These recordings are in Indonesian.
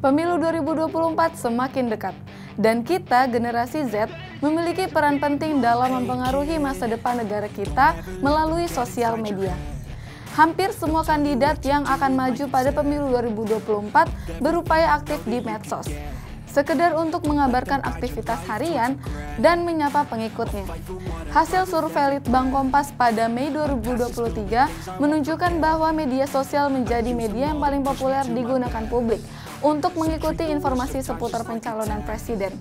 Pemilu 2024 semakin dekat, dan kita, generasi Z, memiliki peran penting dalam mempengaruhi masa depan negara kita melalui sosial media. Hampir semua kandidat yang akan maju pada pemilu 2024 berupaya aktif di medsos, sekedar untuk mengabarkan aktivitas harian dan menyapa pengikutnya. Hasil survei Litbang Kompas pada Mei 2023 menunjukkan bahwa media sosial menjadi media yang paling populer digunakan publik untuk mengikuti informasi seputar pencalonan presiden.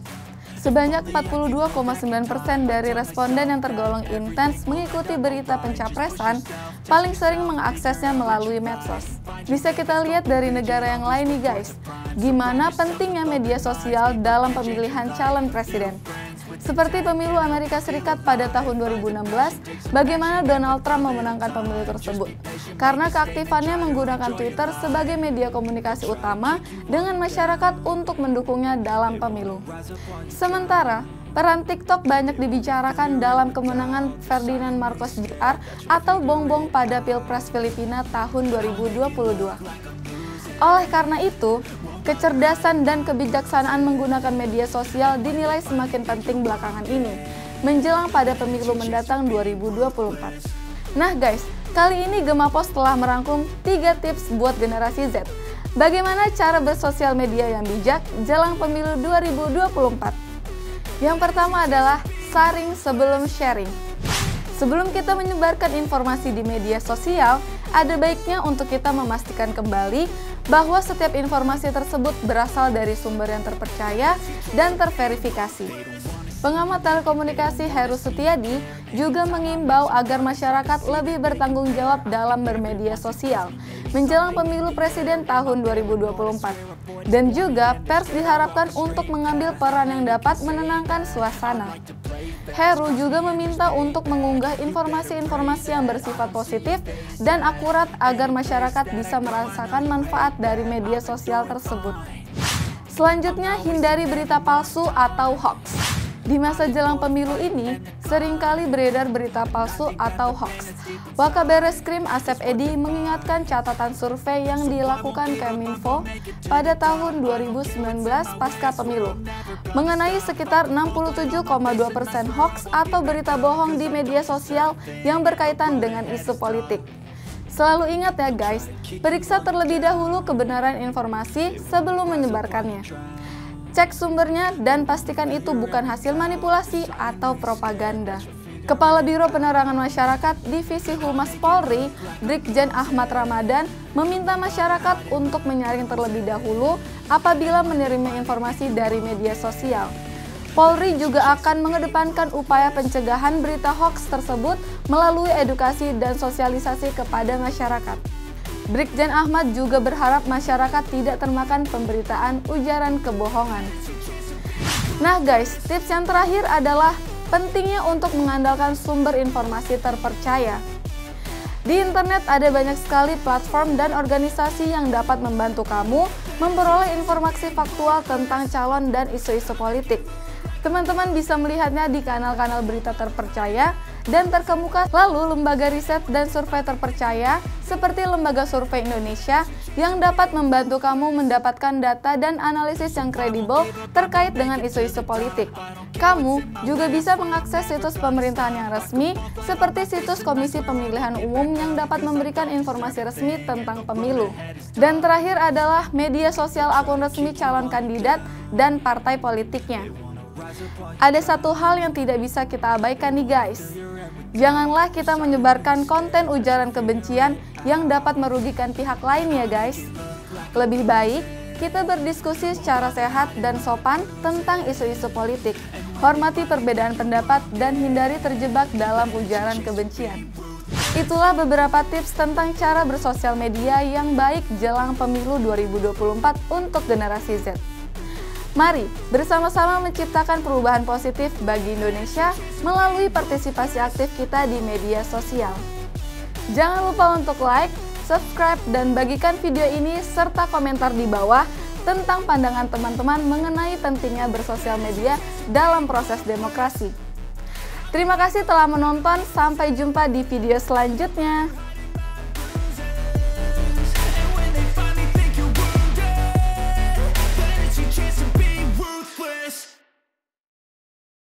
Sebanyak 42,9% dari responden yang tergolong intens mengikuti berita pencapresan paling sering mengaksesnya melalui medsos. Bisa kita lihat dari negara yang lain nih guys, gimana pentingnya media sosial dalam pemilihan calon presiden. Seperti pemilu Amerika Serikat pada tahun 2016, bagaimana Donald Trump memenangkan pemilu tersebut. Karena keaktifannya menggunakan Twitter sebagai media komunikasi utama dengan masyarakat untuk mendukungnya dalam pemilu. Sementara, peran TikTok banyak dibicarakan dalam kemenangan Ferdinand Marcos Jr. atau Bongbong pada Pilpres Filipina tahun 2022. Oleh karena itu, kecerdasan dan kebijaksanaan menggunakan media sosial dinilai semakin penting belakangan ini, menjelang pada pemilu mendatang 2024. Nah guys, kali ini Gemapos telah merangkum 3 tips buat generasi Z. Bagaimana cara bersosial media yang bijak jelang pemilu 2024? Yang pertama adalah saring sebelum sharing. Sebelum kita menyebarkan informasi di media sosial, ada baiknya untuk kita memastikan kembali bahwa setiap informasi tersebut berasal dari sumber yang terpercaya dan terverifikasi. Pengamat telekomunikasi Heru Setiadi juga mengimbau agar masyarakat lebih bertanggung jawab dalam bermedia sosial menjelang pemilu presiden tahun 2024. Dan juga pers diharapkan untuk mengambil peran yang dapat menenangkan suasana. Heru juga meminta untuk mengunggah informasi-informasi yang bersifat positif dan akurat agar masyarakat bisa merasakan manfaat dari media sosial tersebut. Selanjutnya, hindari berita palsu atau hoax. Di masa jelang pemilu ini, seringkali beredar berita palsu atau hoax. Wakabareskrim Asep Edi mengingatkan catatan survei yang dilakukan Keminfo pada tahun 2019 pasca pemilu, mengenai sekitar 67,2% hoax atau berita bohong di media sosial yang berkaitan dengan isu politik. Selalu ingat ya guys, periksa terlebih dahulu kebenaran informasi sebelum menyebarkannya. Cek sumbernya dan pastikan itu bukan hasil manipulasi atau propaganda. Kepala Biro Penerangan Masyarakat Divisi Humas Polri, Brigjen Ahmad Ramadan, meminta masyarakat untuk menyaring terlebih dahulu apabila menerima informasi dari media sosial. Polri juga akan mengedepankan upaya pencegahan berita hoax tersebut melalui edukasi dan sosialisasi kepada masyarakat. Brigjen Ahmad juga berharap masyarakat tidak termakan pemberitaan ujaran kebohongan. Nah guys, tips yang terakhir adalah pentingnya untuk mengandalkan sumber informasi terpercaya. Di internet ada banyak sekali platform dan organisasi yang dapat membantu kamu memperoleh informasi faktual tentang calon dan isu-isu politik. Teman-teman bisa melihatnya di kanal-kanal berita terpercaya dan terkemuka, lalu lembaga riset dan survei terpercaya seperti Lembaga Survei Indonesia yang dapat membantu kamu mendapatkan data dan analisis yang kredibel terkait dengan isu-isu politik. Kamu juga bisa mengakses situs pemerintahan yang resmi seperti situs Komisi Pemilihan Umum yang dapat memberikan informasi resmi tentang pemilu. Dan terakhir adalah media sosial akun resmi calon kandidat dan partai politiknya. Ada satu hal yang tidak bisa kita abaikan nih guys. Janganlah kita menyebarkan konten ujaran kebencian yang dapat merugikan pihak lain ya guys. Lebih baik kita berdiskusi secara sehat dan sopan tentang isu-isu politik. Hormati perbedaan pendapat dan hindari terjebak dalam ujaran kebencian. Itulah beberapa tips tentang cara bersosial media yang baik jelang pemilu 2024 untuk generasi Z. Mari bersama-sama menciptakan perubahan positif bagi Indonesia melalui partisipasi aktif kita di media sosial. Jangan lupa untuk like, subscribe, dan bagikan video ini serta komentar di bawah tentang pandangan teman-teman mengenai pentingnya bersosial media dalam proses demokrasi. Terima kasih telah menonton, sampai jumpa di video selanjutnya.